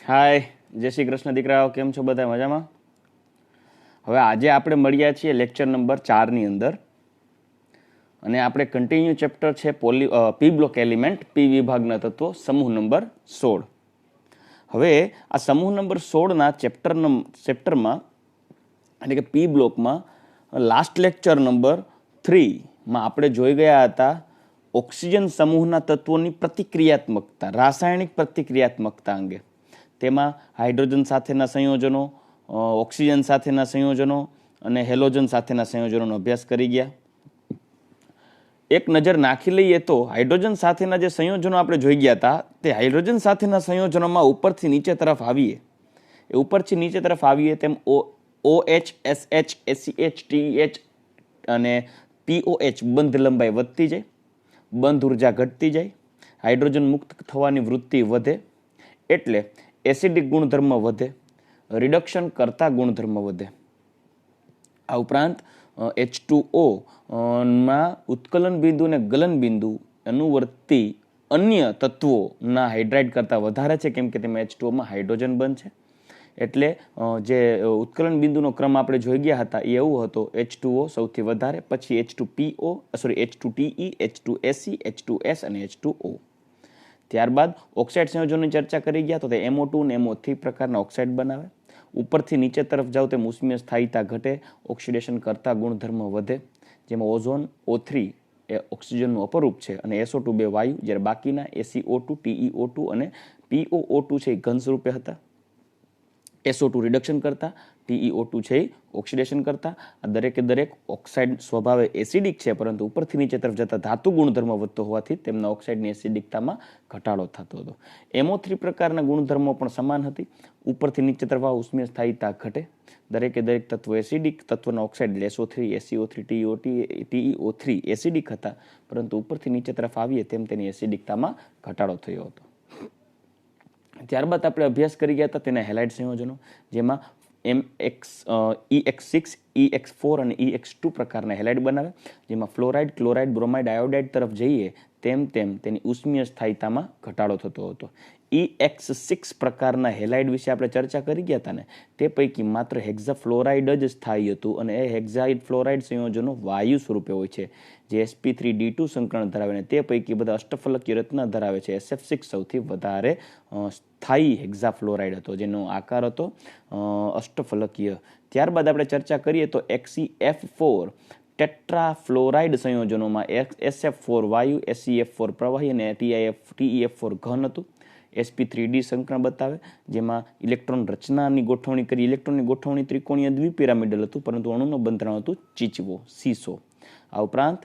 હાય, જય શ્રી કૃષ્ણ દીકરાઓ, કેમ છો બધા મજામાં? હવે આજે આપણે મળ્યા છીએ લેક્ચર નંબર 4ની અંદર અને આપણે કન્ટિન્યુ ચેપ્ટર છે પી બ્લોક એલિમેન્ટ, પી વિભાગના તત્વો, સમૂહ નંબર 16. હવે આ સમૂહ નંબર 16ના ચેપ્ટરમાં એટલે કે પી બ્લોકમાં લાસ્ટ લેક્ચર નંબર 3માં આપણે જોઈ ગયા હતા ઓક્સિજન સમૂહના તત્વોની પ્રતિક્રિયાત્મકતા, રાસાયણિક પ્રતિક્રિયાત્મકતા અંગે. તેમાં હાઇડ્રોજન સાથેના સંયોજનો, ઓક્સિજન સાથેના સંયોજનો અને હેલોજન સાથેના સંયોજનોનો અભ્યાસ કરી ગયા. એક નજર નાખી લઈએ તો હાઇડ્રોજન સાથેના જે સંયોજનો આપણે જોઈ ગયા હતા તે હાઇડ્રોજન સાથેના સંયોજનોમાં ઉપરથી નીચે તરફ આવીએ તેમ OH, SH, SEH, TEH અને POH બંધ લંબાઈ વધતી જાય, બંધ ઉર્જા ઘટતી જાય, હાઇડ્રોજન મુક્ત થવાની વૃત્તિ વધે, એટલે એસિડિક ગુણધર્મ વધે, રિડક્શન કરતા ગુણધર્મ વધે. આ ઉપરાંત H2O માં ઉત્કલન બિંદુ અને ગલન બિંદુ અનુવર્તી અન્ય તત્વોના હાઇડ્રાઇડ કરતાં વધારે છે, કેમ કે તેમાં H2Oમાં હાઇડ્રોજન બંધ છે. એટલે જે ઉત્કલન બિંદુનો ક્રમ આપણે જોઈ ગયા હતા એ એવો હતો, H2O સૌથી વધારે, પછી H2TE, H2SE, H2S અને H2O. ત્યારબાદ ઓક્સાઇડ સંયોજનોની ચર્ચા કરી ગયા તો તે MO2 અને MO3 પ્રકારના ઓક્સાઇડ બનાવે. ઉપરથી નીચે તરફ જાવ તેમ ઉષ્મીય સ્થાયીતા ઘટે, ઓક્સિડેશન કરતા ગુણધર્મ વધે, જેમાં ઓઝોન O3 એ ઓક્સિજનનું અપરૂપ છે અને SO2 બે વાયુ, જ્યારે બાકીના ACO2, TeO2 અને POO2 છે એ ઘન સ્વરૂપે હતા. SO2 રિડક્શન કરતા, TeO2 છે એ ઓક્સિડેશન કરતા. આ દરેક ઓક્સાઇડ સ્વભાવે એસિડિક છે, પરંતુ ઉપરથી નીચે તરફ જતા ધાતુ ગુણધર્મ વધતો હોવાથી તેમના ઓક્સાઇડની એસિડિકતામાં ઘટાડો થતો હતો. MO3 પ્રકારના ગુણધર્મો પણ સમાન હતી. ઉપરથી નીચે તરફ ઉષ્મીય સ્થાયીતા ઘટે, દરેક તત્વો એસિડિક તત્વના oxide SO3, SeO3, TeO3 acidic હતા, પરંતુ ઉપરથી નીચે તરફ આવીએ તેમ તેની એસિડિકતામાં ઘટાડો થયો હતો. ત્યારબાદ આપણે અભ્યાસ કરી ગયા હતા તેના હેલાઇડ સંયોજનો, જેમાં EX6, EX4 અને EX2 પ્રકારના હેલાઇડ બનાવે, જેમાં ફ્લોરાઇડ, ક્લોરાઇડ, બ્રોમાઇડ, આયોડાઇડ તરફ જઈએ તેમ તેની ઉષ્મીય સ્થાયીતામાં ઘટાડો થતો હતો. EX6 પ્રકારના હેલાઇડ વિશે આપણે ચર્ચા કરી ગયા હતા ને, તે પૈકી માત્ર હેક્ઝાફ્લોરાઇડ જ સ્થાયી હતું અને એ હેક્ઝાઇડ ફ્લોરાઇડ સંયોજનો વાયુ સ્વરૂપે હોય છે, જે sp3d2 સંકરણ ધરાવે, ને તે પૈકી બધા અષ્ટફલકીય રચના ધરાવે છે. SF6 સૌથી વધારે સ્થાયી હેક્ઝાફ્લોરાઇડ હતો, જેનો આકાર હતો અષ્ટફલકીય. ત્યારબાદ આપણે ચર્ચા કરીએ તો XeF4 ટેટ્રાફ્લોરાઇડ સંયોજનોમાં SF4 વાયુ, SeF4 પ્રવાહી અને TeF4 ઘન હતું. sp3d સંકરણ બતાવે, જેમાં ઇલેક્ટ્રોન રચનાની ગોઠવણી કરી. ઇલેક્ટ્રોનની ગોઠવણી ત્રિકોણીય દ્વિપિરામિડલ હતું, પરંતુ અણુનું બંધારણ હતું ચીચવો, સીસો. આ ઉપરાંત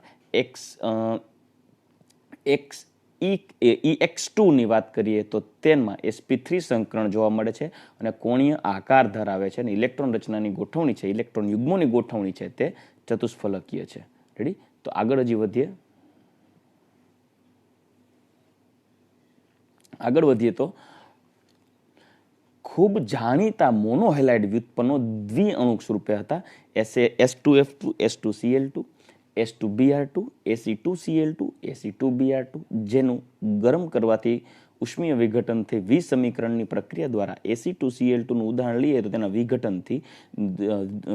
EX2 ની વાત કરીએ તો તેમાં sp3 સંકરણ જોવા મળે છે અને કોણીય આકાર ધરાવે છે, અને ઇલેક્ટ્રોન રચનાની ગોઠવણી છે, ઇલેક્ટ્રોન યુગ્મોની ગોઠવણી છે, તે ચતુષ્ફલકીય છે. રેડી? તો આગળ વધીએ તો ખૂબ જાણીતા મોનોહેલાઇડ વ્યુત્પન્નો દ્વિઅણુક સ્વરૂપે હતા. S2F2, S2Cl2, S2Br2, Ac2Cl2, Ac2Br2, જેનું ગરમ કરવાથી ઉષ્મીય વિઘટનથી વિસમીકરણની પ્રક્રિયા દ્વારા Ac2Cl2નું ઉદાહરણ લઈએ તો તેના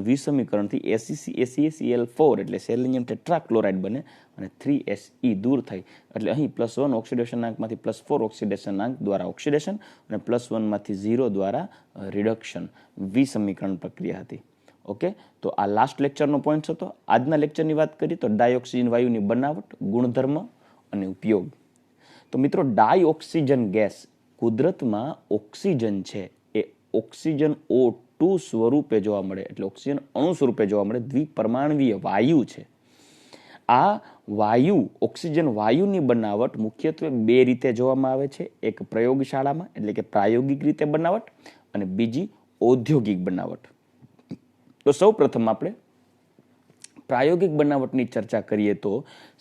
વિસમીકરણથી ACCl4 એટલે સેલેનિયમ ટેટ્રાક્લોરાઇડ બને અને 3Se દૂર થાય, એટલે અહીં +1 ઓક્સિડેશનાંકમાંથી +4 ઓક્સિડેશનાંક દ્વારા ઓક્સિડેશન અને +1માંથી 0 દ્વારા રિડક્શન, વિસમીકરણ પ્રક્રિયા હતી. ઓકે, તો આ લાસ્ટ લેક્ચરનો પોઈન્ટ હતો. આજના લેક્ચરની વાત કરીએ તો ડાયઓક્સિજન વાયુની બનાવટ, ગુણધર્મ અને ઉપયોગ. તો મિત્રો, ડાયઓક્સિજન ગેસ કુદરતમાં ઓક્સિજન છે એ ઓક્સિજન O2 સ્વરૂપે જોવા મળે, એટલે ઓક્સિજન અણુ સ્વરૂપે જોવા મળે, દ્વિપરમાણવીય વાયુ છે. આ વાયુ, ઓક્સિજન વાયુની બનાવટ મુખ્યત્વે બે રીતે જોવામાં આવે છે. એક પ્રયોગશાળામાં, એટલે કે પ્રાયોગિક રીતે બનાવટ, અને બીજી ઔદ્યોગિક બનાવટ. તો સૌ પ્રથમ આપણે પ્રાયોગિક બનાવટની ચર્ચા કરીએ તો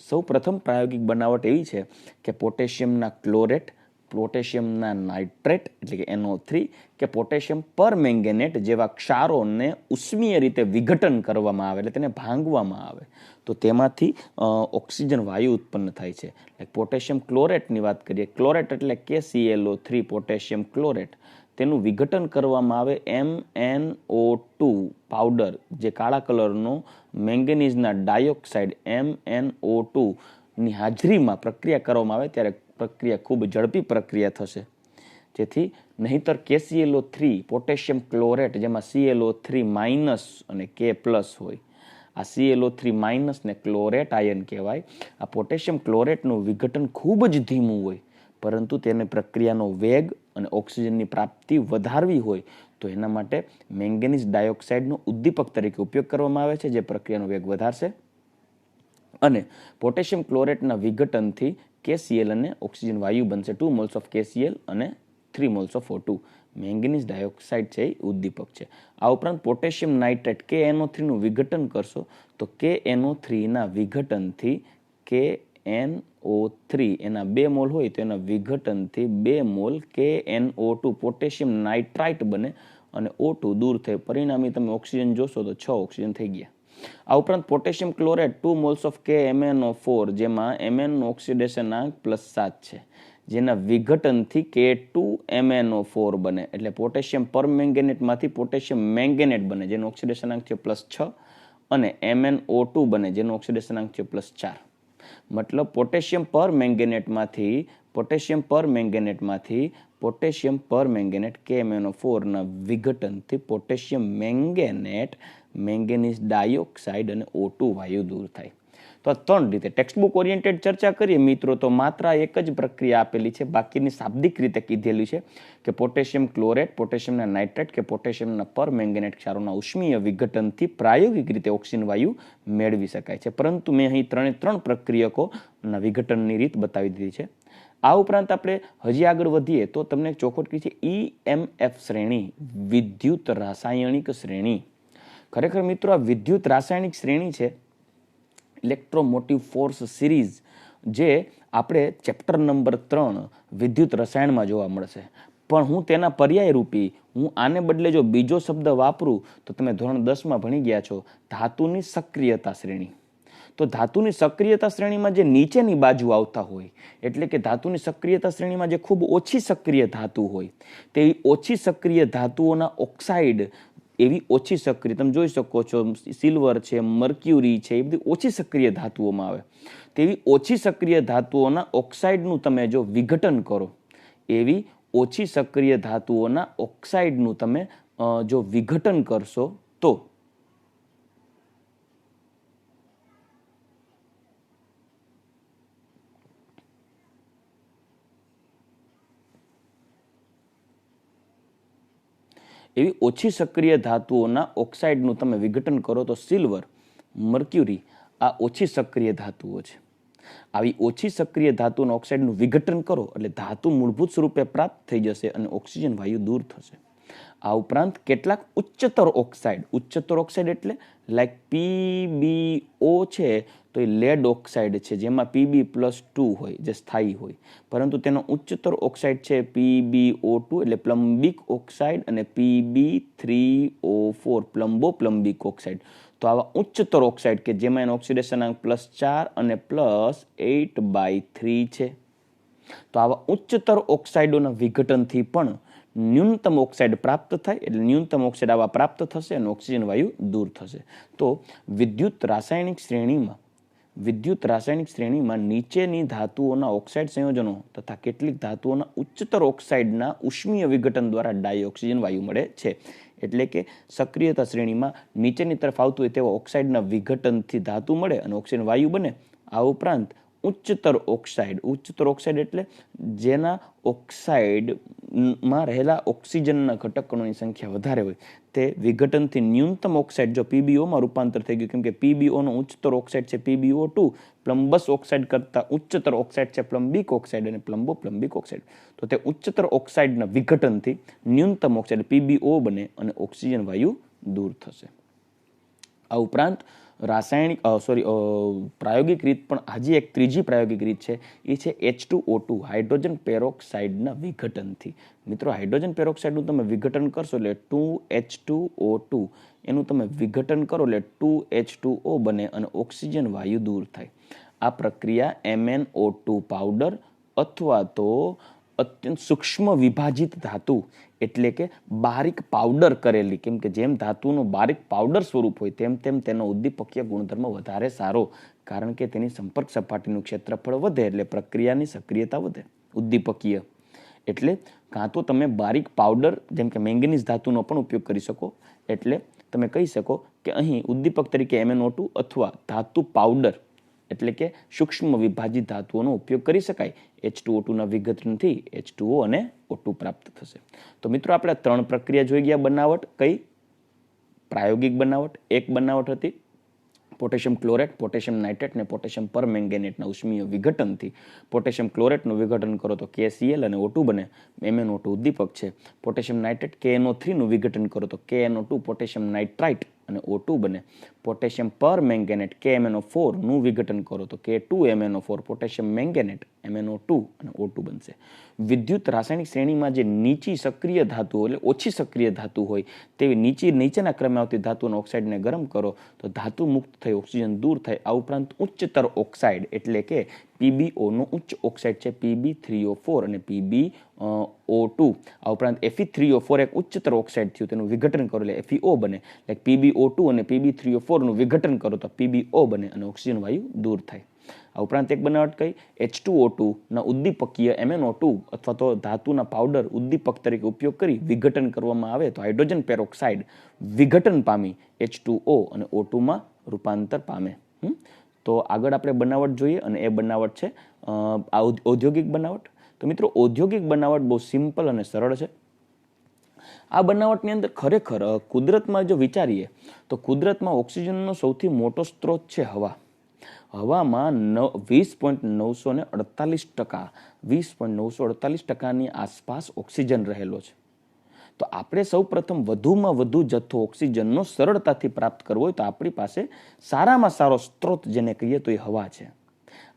સૌ પ્રથમ પ્રાયોગિક બનાવટ એવી છે કે પોટેશિયમના ક્લોરેટ, પોટેશિયમના નાઇટ્રેટ એટલે કે NO3 કે પોટેશિયમ પરમેંગેનેટ જેવા ક્ષારોને ઉષ્મીય રીતે વિઘટન કરવામાં આવે, એટલે તેને ભાંગવામાં આવે, તો તેમાંથી ઓક્સિજન વાયુ ઉત્પન્ન થાય છે. પોટેશિયમ ક્લોરેટની વાત કરીએ, ક્લોરેટ એટલે KClO3 પોટેશિયમ ક્લોરેટ, તેનું વિઘટન કરવામાં આવે MnO2 પાવડર, જે કાળા કલરનો મેંગેનીઝના ડાયોક્સાઇડ MnO2 ની હાજરીમાં પ્રક્રિયા કરવામાં આવે ત્યારે પ્રક્રિયા ખૂબ ઝડપી પ્રક્રિયા થશે, જેથી નહીંતર KClO3 પોટેશિયમ ક્લોરેટ, જેમાં ClO3 માઇનસ અને K પ્લસ હોય, આ ClO3 ને ક્લોરેટ આયન કહેવાય. આ પોટેશિયમ ક્લોરેટનું વિઘટન ખૂબ જ ધીમું હોય, પરંતુ તેની પ્રક્રિયાનો વેગ અને ઓક્સિજનની પ્રાપ્તિ વધારવી હોય તો એના માટે મેંગેનીઝ ડાયોક્સાઇડનો ઉદ્દીપક તરીકે ઉપયોગ કરવામાં આવે છે, જે પ્રક્રિયાનો વેગ વધારશે. અને પોટેશિયમ ક્લોરેટના વિઘટનથી KCl અને ઓક્સિજન વાયુ બનશે. 2 મોલ્સ ઓફ KCl અને 3 moles of O2. Manganese dioxide છે એ ઉદ્દીપક છે. આ ઉપરાંત પોટેશિયમ નાઇટ્રેટ KNO3 નું વિઘટન કરશો તો KNO3 ના વિઘટનથી KNO3 એના 2 મોલ હોય તો એના વિઘટનથી 2 મોલ KNO2 પોટેશિયમ નાઇટ્રાઇટ બને અને O2 દૂર થઈ. પરિણામી તમે ઓક્સિજન જોશો તો 6 ઓક્સિજન થઈ ગયા. આ ઉપરાંત potassium chlorate 2 moles of KMnO4, જેમાં Mn ઓક્સિડેશનાંક +7 છે, જેના વિઘટનથી K2MnO4 બને, એટલે પોટેશિયમ પરમેંગેનેટમાંથી પોટેશિયમ મેંગેનેટ બને, જેનો ઓક્સિડેશનાંક છે +6, અને MnO2 બને, જેનો ઓક્સિડેશનાંક છે +4. મતલબ પોટેશિયમ પરમેંગેનેટ KMnO4 ના વિઘટનથી પોટેશિયમ મેંગેનેટ, મેંગેનીઝ ડાયોક્સાઇડ અને O2 વાયુ દૂર થાય. તો આ 3 રીતે ટેક્સ્ટબુક ઓરિએન્ટેડ ચર્ચા કરીએ મિત્રો, તો માત્ર એક જ પ્રક્રિયા આપેલી છે, બાકીની શાબ્દિક રીતે કીધેલી છે કે પોટેશિયમ ક્લોરેટ, પોટેશિયમના નાઇટ્રેટ કે પોટેશિયમના પરમેંગેનેટ ક્ષારોના ઉષ્મીય વિઘટનથી પ્રાયોગિક રીતે ઓક્સિજન વાયુ મેળવી શકાય છે. પરંતુ મેં અહીં 3 પ્રક્રિયકોના વિઘટનની રીત બતાવી દીધી છે. આ ઉપરાંત આપણે હજી આગળ વધીએ તો તમને ચોખવટ કરી છે EMF શ્રેણી, વિદ્યુત રાસાયણિક શ્રેણી. ખરેખર મિત્રો આ વિદ્યુત રાસાયણિક શ્રેણી છે, ઇલેક્ટ્રોમોટિવ ફોર્સ સિરીઝ, જે આપણે ચેપ્ટર નંબર 3 વિદ્યુત રસાયણમાં જોવા મળશે. પણ હું તેના પર્યાય રૂપી હું આને બદલે જો બીજો શબ્દ વાપરું તો તમે ધોરણ 10માં ભણી ગયા છો, ધાતુની સક્રિયતા શ્રેણી. તો ધાતુની સક્રિયતા શ્રેણીમાં જે નીચેની બાજુ આવતા હોય, એટલે કે ધાતુની સક્રિયતા શ્રેણીમાં જે ખૂબ ઓછી સક્રિય ધાતુ હોય, તેવી ઓછી સક્રિય ધાતુઓના ઓક્સાઇડ, એવી ઓછી સક્રિય, તમે જોઈ શકો છો સિલ્વર છે, મર્ક્યુરી છે, એ બધી ઓછી સક્રિય ધાતુઓમાં આવે. તેવી ઓછી સક્રિય ધાતુઓના ઓક્સાઇડનું તમે જો વિઘટન કરો, એવી ઓછી સક્રિય ધાતુઓના ઓક્સાઇડનું તમે જો વિઘટન કરશો તો એવી ઓછી સક્રિય ધાતુઓના ઓક્સાઇડનું તમે વિઘટન કરો તો સિલ્વર, મર્ક્યુરી આ ઓછી સક્રિય ધાતુઓ છે. આવી ઓછી સક્રિય ધાતુના ઓક્સાઇડનું વિઘટન કરો એટલે ધાતુ મૂળભૂત સ્વરૂપે પ્રાપ્ત થઈ જશે અને ઓક્સિજન વાયુ દૂર થશે. આ ઉપરાંત કેટલાક ઉચ્ચતર ઓક્સાઇડ એટલે લાઈક PbO છે, તો એ લેડ ઓક્સાઇડ છે, જેમાં Pb+2 હોય, જે સ્થાયી હોય. પરંતુ તેનો ઉચ્ચતર ઓક્સાઇડ છે PbO2 એટલે પ્લમ્બિક ઓક્સાઇડ, અને Pb3O4 પ્લમ્બિક ઓક્સાઇડ. તો આવા ઉચ્ચતર ઓક્સાઇડ કે જેમાં એનો ઓક્સિડેશનાંક +4 અને +8/3 છે, તો આવા ઉચ્ચતર ઓક્સાઇડોના વિઘટનથી પણ ન્યૂનતમ ઓક્સાઇડ પ્રાપ્ત થાય, એટલે ન્યૂનતમ ઓક્સાઇડ આવા પ્રાપ્ત થશે અને ઓક્સિજન વાયુ દૂર થશે. તો વિદ્યુત રાસાયણિક શ્રેણીમાં નીચેની ધાતુઓના ઓક્સાઇડ સંયોજનો તથા કેટલીક ધાતુઓના ઉચ્ચતર ઓક્સાઇડના ઉષ્મીય વિઘટન દ્વારા ડાયોક્સિજન વાયુ મળે છે. એટલે કે સક્રિયતા શ્રેણીમાં નીચેની તરફ આવતું હોય તેવા ઓક્સાઇડના વિઘટનથી ધાતુ મળે અને ઓક્સિજન વાયુ બને. આ ઉપરાંત ઉચ્ચતર ઓક્સાઇડ એટલે જેના ઓક્સાઇડમાં રહેલા ઓક્સિજનના ઘટકોની સંખ્યા વધારે હોય, તે વિઘટનથી ન્યૂનતમ ઓક્સાઇડ જો PbOમાં રૂપાંતર થઈ ગયું, કેમ કે PbOનો ઉચ્ચતર ઓક્સાઇડ છે PbO2, પ્લમ્બસ ઓક્સાઇડ કરતા ઉચ્ચતર ઓક્સાઇડ છે પ્લમ્બિક ઓક્સાઇડ અને પ્લમ્બિક ઓક્સાઇડ. તો તે ઉચ્ચતર ઓક્સાઇડના વિઘટનથી ન્યૂનતમ ઓક્સાઇડ PbO બને અને ઓક્સિજન વાયુ દૂર થશે. આ ઉપરાંત પ્રાયોગિક રીત પણ હજી એક ત્રીજી પ્રાયોગિક રીત છે, એ છે H2O2 હાઇડ્રોજન પેરોક્સાઇડના વિઘટનથી. મિત્રો હાઇડ્રોજન પેરોક્સાઇડનું તમે વિઘટન કરશો એટલે 2H2O2 એનું તમે વિઘટન કરો એટલે 2H2O બને અને ઓક્સિજન વાયુ દૂર થાય. આ પ્રક્રિયા MnO2 પાવડર અથવા તો અત્યંત સૂક્ષ્મ વિભાજિત ધાતુ એટલે કે બારીક પાવડર કરેલી, કેમ કે જેમ ધાતુનો બારીક પાવડર સ્વરૂપ હોય તેમ તેમ તેનો ઉદ્દીપકીય ગુણધર્મ વધારે સારો, કારણ કે તેની સંપર્ક સપાટીનું ક્ષેત્રફળ વધે એટલે પ્રક્રિયાની સક્રિયતા વધે. ઉદ્દીપકીય એટલે કાં તો તમે બારીક પાવડર જેમ કે મેંગેનીઝ ધાતુનો પણ ઉપયોગ કરી શકો, એટલે તમે કહી શકો કે અહીં ઉદ્દીપક તરીકે MnO2 અથવા ધાતુ પાવડર એટલે કે સૂક્ષ્મ વિભાજિત ધાતુઓનો ઉપયોગ કરી શકાય. H2O2ના વિઘટનથી H2O અને O2 પ્રાપ્ત થશે. તો મિત્રો આપણે 3 પ્રક્રિયા જોઈ ગયા. બનાવટ કઈ? પ્રાયોગિક બનાવટ. એક બનાવટ હતી પોટેશિયમ ક્લોરેટ, પોટેશિયમ નાઇટ્રેટ અને પોટેશિયમ પરમેંગેનેટના ઉષ્મીય વિઘટનથી. પોટેશિયમ ક્લોરેટનું વિઘટન કરો તો KCl અને O2 બને, MnO2 ઉદ્દીપક છે. પોટેશિયમ નાઇટ્રેટ KNO3નું વિઘટન કરો તો KNO2 પોટેશિયમ નાઇટ્રાઇટ અને O2 બને. પોટેશિયમ પરમેંગેનેટ KMnO4 નું વિઘટન કરો તો K2MnO4 પોટેશિયમ મેંગેનેટ MnO2 અને O2 બનશે. વિદ્યુત રાસાયણિક શ્રેણીમાં જે નીચી સક્રિય ધાતુ એટલે ઓછી સક્રિય ધાતુ હોય તેવી નીચેના ક્રમે આવતી ધાતુના ઓક્સાઇડને ગરમ કરો તો ધાતુ મુક્ત થઈ ઓક્સિજન દૂર થાય. આ ઉપરાંત ઉચ્ચતર ઓક્સાઇડ એટલે કે PbO નો ઉચ્ચ ઓક્સાઇડ છે Pb3O4 અને PbO2. આ ઉપરાંત Fe3O4 એક ઉચ્ચતર ઓક્સાઇડ થયું, તેનું વિઘટન કરો એટલે FeO બને. એટલે PbO2 અને Pb3O4 નું વિઘટન કરો તો PbO બને અને ઓક્સિજન વાયુ દૂર થાય. આ ઉપરાંત એક બનાવટ કઈ? H2O2 ના ઉદ્દીપકીય MnO2 અથવા તો ધાતુના પાવડર ઉદ્દીપક તરીકે ઉપયોગ કરી વિઘટન કરવામાં આવે તો હાઇડ્રોજન પેરોક્સાઇડ વિઘટન પામી H2O અને O2 માં રૂપાંતર પામે. તો આગળ આપણે બનાવટ જોઈએ અને એ બનાવટ છે ઔદ્યોગિક બનાવટ. તો મિત્રો ઔદ્યોગિક બનાવટ બહુ સિમ્પલ અને સરળ છે. આ બનાવટની અંદર ખરેખર કુદરતમાં જો વિચારીએ તો કુદરતમાં ઓક્સિજનનો સૌથી મોટો સ્ત્રોત છે હવા. હવામાં 20.948% આસપાસ ઓક્સિજન રહેલો છે. તો આપણે સૌ પ્રથમ વધુમાં વધુ જથ્થો ઓક્સિજનનો સરળતાથી પ્રાપ્ત કરવો હોય તો આપણી પાસે સારામાં સારો સ્ત્રોત જેને કહીએ તો એ હવા છે.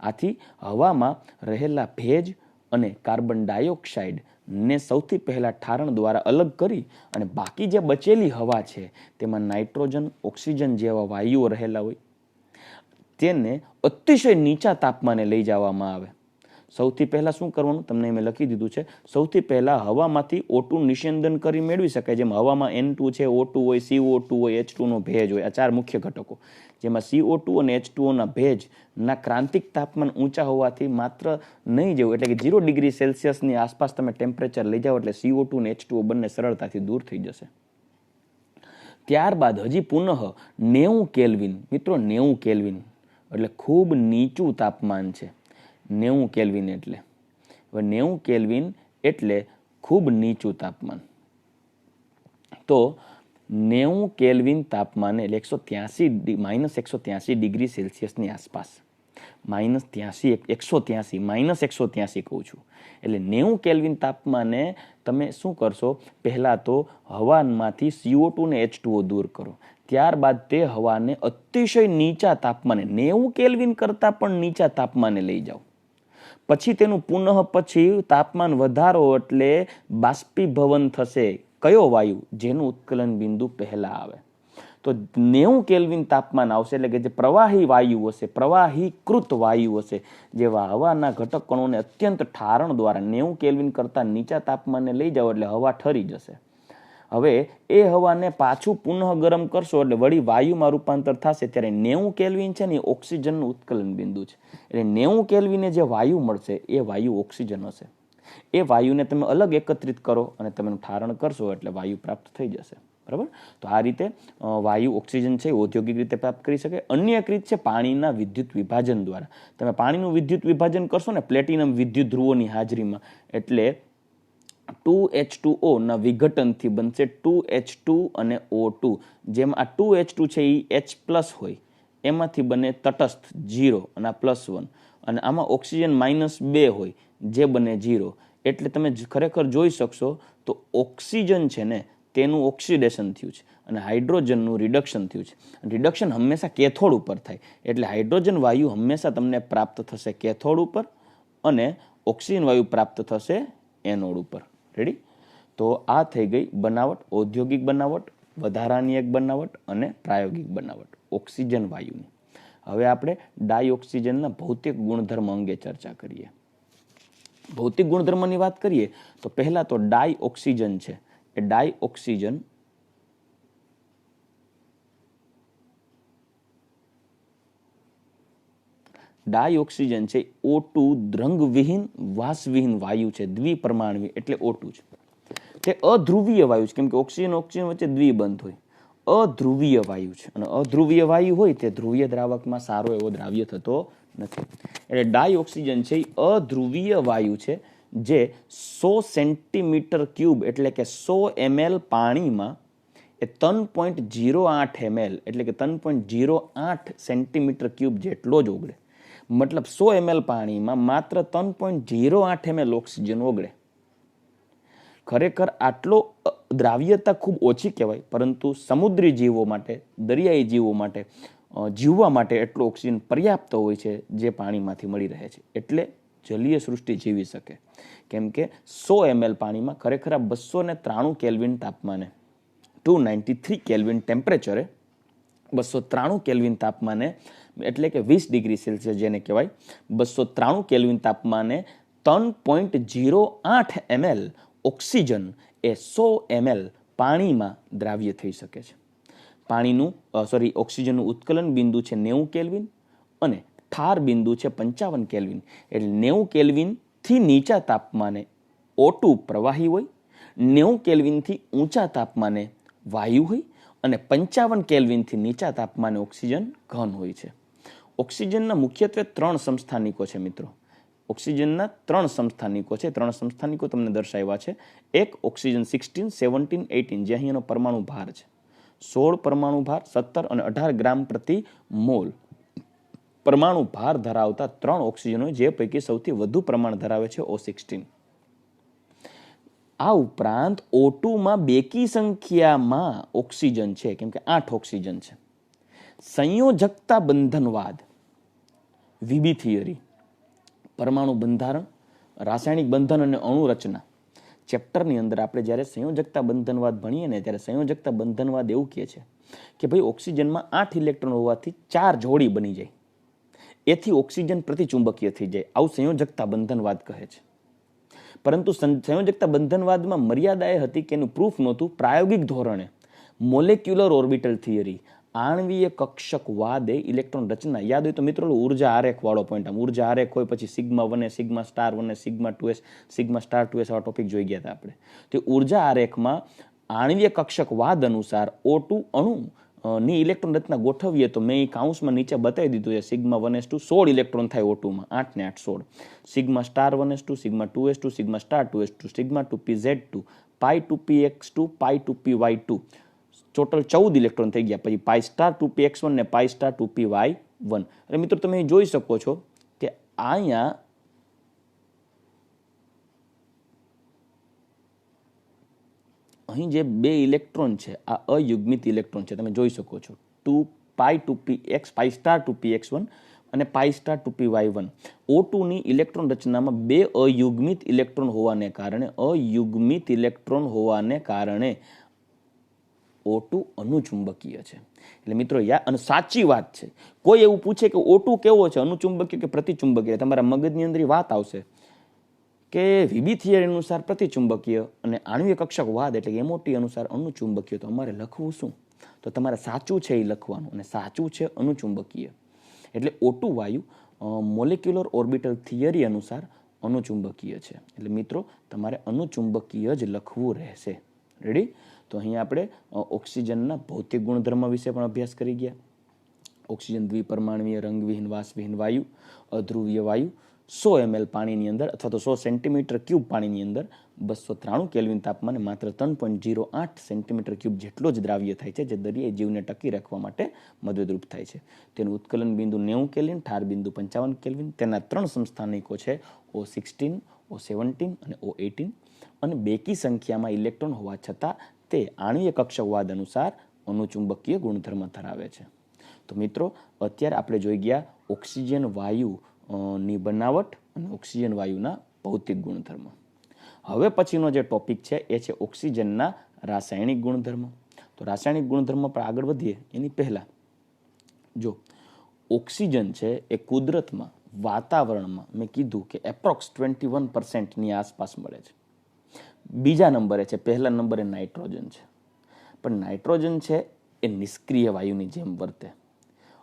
આથી હવામાં રહેલા ભેજ અને કાર્બન ડાયોક્સાઇડ ને સૌથી પહેલા ઠારણ દ્વારા અલગ કરી અને બાકી જે બચેલી હવા છે તેમાં નાઇટ્રોજન, ઓક્સિજન જેવા વાયુઓ રહેલા હોય તેને અતિશય નીચા તાપમાને લઈ જવામાં આવે. સૌથી પહેલા શું કરવાનું તમને મેં લખી દીધું છે. સૌથી પહેલા હવામાંથી O2 નિષેધન કરી મેળવી શકાય. જેમાં હવામાં N2 છે, O2 હોય, CO2 હોય, H2 નો ભેજ હોય. આ 4 મુખ્ય ઘટકો, જેમાં CO2 અને H2O ના ભેજના ક્રાંતિક તાપમાન ઊંચા હોવાથી માત્ર નહીં જેવું એટલે કે 0 ડિગ્રી સેલ્સિયસની આસપાસ તમે ટેમ્પરેચર લઈ જાઓ એટલે CO2 અને H2O બંને સરળતાથી દૂર થઈ જશે. ત્યારબાદ હજી પુનઃ 90 કેલ્વિન, મિત્રો 90 કેલ્વિન એટલે ખૂબ નીચું તાપમાન છે. 90 કેલ્વિન એટલે હવે 90 કેલ્વિન એટલે ખૂબ નીચું તાપમાન. તો 90 કેલ્વિન તાપમાને એટલે -183 ડિગ્રી સેલ્સિયસની આસપાસ, -183 કહું છું. એટલે 90 કેલ્વિન તાપમાને તમે શું કરશો? પહેલા તો હવામાંથી CO2 ને H2O દૂર કરો. ત્યારબાદ તે હવાને અતિશય નીચા તાપમાને 90 કેલ્વિન કરતાં પણ નીચા તાપમાને લઈ જાઓ. પછી તેનું પછી તાપમાન વધારો એટલે બાષ્પીભવન થશે. કયો વાયુ? જેનું ઉત્કલન બિંદુ પહેલા આવે. તો 90 કેલ્વિન તાપમાન આવશે એટલે કે જે પ્રવાહી વાયુ હશે, પ્રવાહીકૃત વાયુ હશે, જેવા હવાના ઘટક કણોને અત્યંત ઠારણ દ્વારા 90 કેલ્વિન કરતાં નીચા તાપમાને લઈ જાઓ એટલે હવા ઠરી જશે. હવે એ હવાને પાછું પુનઃ ગરમ કરશો એટલે વળી વાયુમાં રૂપાંતર થશે. ત્યારે 90 કેલ્વિન છે ને ઓક્સિજનનું ઉત્કલન બિંદુ છે. એટલે 90 કેલ્વિને જે વાયુ મળશે એ વાયુ ઓક્સિજન હશે. એ વાયુને તમે અલગ એકત્રિત કરો અને તમે ઠારણ કરશો એટલે વાયુ પ્રાપ્ત થઈ જશે. બરાબર? તો આ રીતે વાયુ ઓક્સિજન છે ઔદ્યોગિક રીતે પ્રાપ્ત કરી શકે. અન્ય એક રીત છે પાણીના વિદ્યુત વિભાજન દ્વારા. તમે પાણીનું વિદ્યુત વિભાજન કરશો ને પ્લેટિનમ વિદ્યુત ધ્રુવોની હાજરીમાં એટલે 2H2O ના વિઘટનથી બનશે 2H2 અને O2. જેમ આ 2H2 છે એ H+ હોય, એમાંથી બને તટસ્થ 0 અને આ +1, અને આમાં ઓક્સિજન -2 હોય જે બને 0. એટલે તમે ખરેખર જોઈ શકશો તો ઓક્સિજન છે ને તેનું ઓક્સિડેશન થયું છે અને હાઇડ્રોજનનું રિડક્શન થયું છે. રિડક્શન હંમેશા કેથોડ ઉપર થાય એટલે હાઇડ્રોજન વાયુ હંમેશા તમને પ્રાપ્ત થશે કેથોડ ઉપર અને ઓક્સિજન વાયુ પ્રાપ્ત થશે એનોડ ઉપર. રેડી? તો આ થઈ ગઈ બનાવટ, ઔદ્યોગિક બનાવટ, વધારાની એક બનાવટ અને પ્રાયોગિક બનાવટ ઓક્સિજન વાયુની. હવે આપણે ડાયઓક્સિજનના ભૌતિક ગુણધર્મ અંગે ચર્ચા કરીએ. ભૌતિક ગુણધર્મની વાત કરીએ તો પહેલા તો ડાયઓક્સિજન છે, એ ડાયઓક્સિજન છે O2 દ્રંગવિહીન વાસવિહીન વાયુ છે, દ્વિપરમાણવી એટલે O2 છે. તે અધ્રુવીય વાયુ છે, કેમ કે ઓક્સિજન વચ્ચે દ્વિબંધ હોય, અધ્રુવીય વાયુ છે. અને અધ્રુવીય વાયુ હોય તે ધ્રુવીય દ્રાવકમાં સારો એવો દ્રાવ્ય થતો નથી. એટલે ડાયઓક્સિજન છે એ અધ્રુવીય વાયુ છે, જે 100 સેન્ટીમીટર ક્યુબ એટલે કે 100 ml પાણીમાં એ 3.08 ml એટલે કે 3.08 સેન્ટીમીટર ક્યુબ જેટલો જ ઓગળે. મતલબ 100 ml પાણીમાં માત્ર 3.08 ml ઓક્સિજન ઓગળે. ખરેખર આટલો દ્રાવ્યતા ખૂબ ઓછી કહેવાય, પરંતુ સમુદ્રી જીવો માટે, દરિયાઈ જીવો માટે જીવવા માટે એટલો ઓક્સિજન પર્યાપ્ત હોય છે, જે પાણીમાંથી મળી રહે છે. એટલે જલીય સૃષ્ટિ જીવી શકે. કેમ કે 100 ml પાણીમાં ખરેખર 293 કેલ્વિન તાપમાને, 293 કેલ્વિન ટેમ્પરેચરે, 293 કેલ્વિન તાપમાને એટલે કે 20 ડિગ્રી સેલ્સિયસ જેને કહેવાય, 293 કેલ્વિન તાપમાને 3.08 ml ઓક્સિજન એ 100 ml પાણીમાં દ્રાવ્ય થઈ શકે છે. ઓક્સિજનનું ઉત્કલન બિંદુ છે 90 કેલ્વિન અને ઠાર બિંદુ છે 55 કેલ્વિન. એટલે 90 કેલ્વિનથી નીચા તાપમાને O2 પ્રવાહી હોય, 90 કેલ્વિનથી ઊંચા તાપમાને વાયુ હોય અને 55 કેલ્વિનથી નીચા તાપમાને ઓક્સિજન ઘન હોય છે. ઓક્સિજનના મુખ્યત્વે 3 સમસ્થાનિકો છે મિત્રો. ઓક્સિજનના 3 સમસ્થાનિકો છે. 3 સમસ્થાનિકો તમને દર્શાવ્યા છે. એક ઓક્સિજન 16, 17, 18 જે અહીંયાનો પરમાણુ ભાર છે. 16 પરમાણુ ભાર, 17 અને 18 ગ્રામ પ્રતિ મોલ પરમાણુ ભાર ધરાવતા 3 ઓક્સિજનો, જે પૈકી સૌથી વધુ પ્રમાણ ધરાવે છે O16. આ ઉપરાંત O2માં બેકી સંખ્યામાં ઓક્સિજન છે, કેમ કે 8 ઓક્સિજન છે. સંયોજકતા બંધનવાદ, વીબી થિયરી, પરમાણુ બંધારણ, રાસાયણિક બંધન અને અણુ રચના ચેપ્ટરની અંદર આપણે જ્યારે સંયોજકતા બંધનવાદ ભણીએ ને, ત્યારે સંયોજકતા બંધનવાદ એવું કહે છે કે ભાઈ ઓક્સિજનમાં 8 ઇલેક્ટ્રોન હોવાથી 4 જોડી બની જાય, એથી ઓક્સિજન પ્રતિચુંબકીય થઈ જાય. આવું સંયોજકતા બંધનવાદ કહે છે. પરંતુ સંયોજકતા બંધનવાદમાં મર્યાદા એ હતી કે એનું પ્રૂફ નહોતું. પ્રાયોગિક ધોરણે મોલેક્યુલર ઓર્બિટલ થિયરી, આણવીય કક્ષકવાદ એ ઇલેક્ટ્રોન રચના, યાદ હોય તો મિત્રો ઉર્જા આરેખ વાળો પોઈન્ટ, આમ ઉર્જા આરેખ હોય, પછી sigma 1, sigma star 1, sigma 2s, sigma star 2s આવા ટોપિક જોઈ ગયા હતા આપણે. તો ઉર્જા આરેખમાં આણવીય કક્ષકવાદ અનુસાર O2 અણુ ની ઇલેક્ટ્રોન રચના ગોઠવીએ તો મેં કાઉન્સમાં નીચે બતાવી દીધું છે. સિગ્મા 1s2 16 ઇલેક્ટ્રોન થાય O2માં, 8 ને 8 16. Sigma star 1s2, sigma 2s2, sigma star 2s2, sigma 2pz2, પાઈ 2px2, પાઈ 2py2, ટોટલ 14 ઇલેક્ટ્રોન થઈ ગયા. પછી પાઈ સ્ટાર 2px1 ને પાઈ સ્ટાર 2py1. એટલે મિત્રો તમે જોઈ શકો છો કે અહીંયા અહીં જે 2 ઇલેક્ટ્રોન છે આ અયુગ્મિત ઇલેક્ટ્રોન છે, તમે જોઈ શકો છો. પાઈ 2px, પાઈ સ્ટાર 2px1 અને પાઈ સ્ટાર 2py1. O2ની ઇલેક્ટ્રોન રચનામાં 2 અયુગ્મિત ઇલેક્ટ્રોન હોવાને કારણે O2 અનુચુંબકીય છે. એટલે મિત્રો અને સાચી વાત છે. કોઈ એવું પૂછે કે O2 કેવો છે, અનુચુંબકીય કે પ્રતિચુંબકીય, તમારા મગજની અંદર વાત આવશે કે વીબી થિયરી અનુસાર પ્રતિચુંબકીય અને આણ્વીય કક્ષકવાદ એટલે કે MOT અનુસાર અનુચુંબકીય. તો અમારે લખવું શું? તો તમારે સાચું છે એ લખવાનું, અને સાચું છે અનુચુંબકીય. એટલે O2 વાયુ મોલેક્યુલર ઓર્બિટલ થિયરી અનુસાર અનુચુંબકીય છે. એટલે મિત્રો તમારે અનુચુંબકીય જ લખવું રહેશે. રેડી? તો અહીંયા આપણે ઓક્સિજનના ભૌતિક ગુણધર્મ વિશે પણ અભ્યાસ કરી ગયા. ઓક્સિજન દ્વિપરમાણવીય, રંગવિહીન, વાસવિહીન વાયુ, અધ્રુવીય વાયુ, 100 ml પાણીની અંદર અથવા તો 100 સેન્ટીમીટર ક્યુબ પાણીની અંદર 293 કેલ્વિન તાપમાને માત્ર 3.08 સેન્ટીમીટર ક્યુબ જેટલો જ દ્રાવ્ય થાય છે, જે દરિયાઈ જીવને ટકી રાખવા માટે મદદરૂપ થાય છે. તેનું ઉત્કલન બિંદુ 90 કેલ્વિન, ઠાર બિંદુ 55 કેલ્વિન. તેના 3 સમસ્થાનિકો છે O16, O17 અને O18. અને બેકી સંખ્યામાં ઇલેક્ટ્રોન હોવા છતાં તે આણ્વીય કક્ષકવાદ અનુસાર અનુચુંબકીય ગુણધર્મ ધરાવે છે. તો મિત્રો અત્યારે આપણે જોઈ ગયા ઓક્સિજન વાયુની બનાવટ અને ઓક્સિજન વાયુના ભૌતિક ગુણધર્મ. હવે પછીનો જે ટોપિક છે એ છે ઓક્સિજનના રાસાયણિક ગુણધર્મ. તો રાસાયણિક ગુણધર્મ પર આગળ વધીએ એની પહેલા જો ઓક્સિજન છે એ કુદરતમાં વાતાવરણમાં મેં કીધું કે એપ્રોક્સ 21% આસપાસ મળે છે. બીજા નંબરે છે, પહેલા નંબરે નાઇટ્રોજન છે. પણ નાઇટ્રોજન છે એ નિષ્ક્રિય વાયુની જેમ વર્તે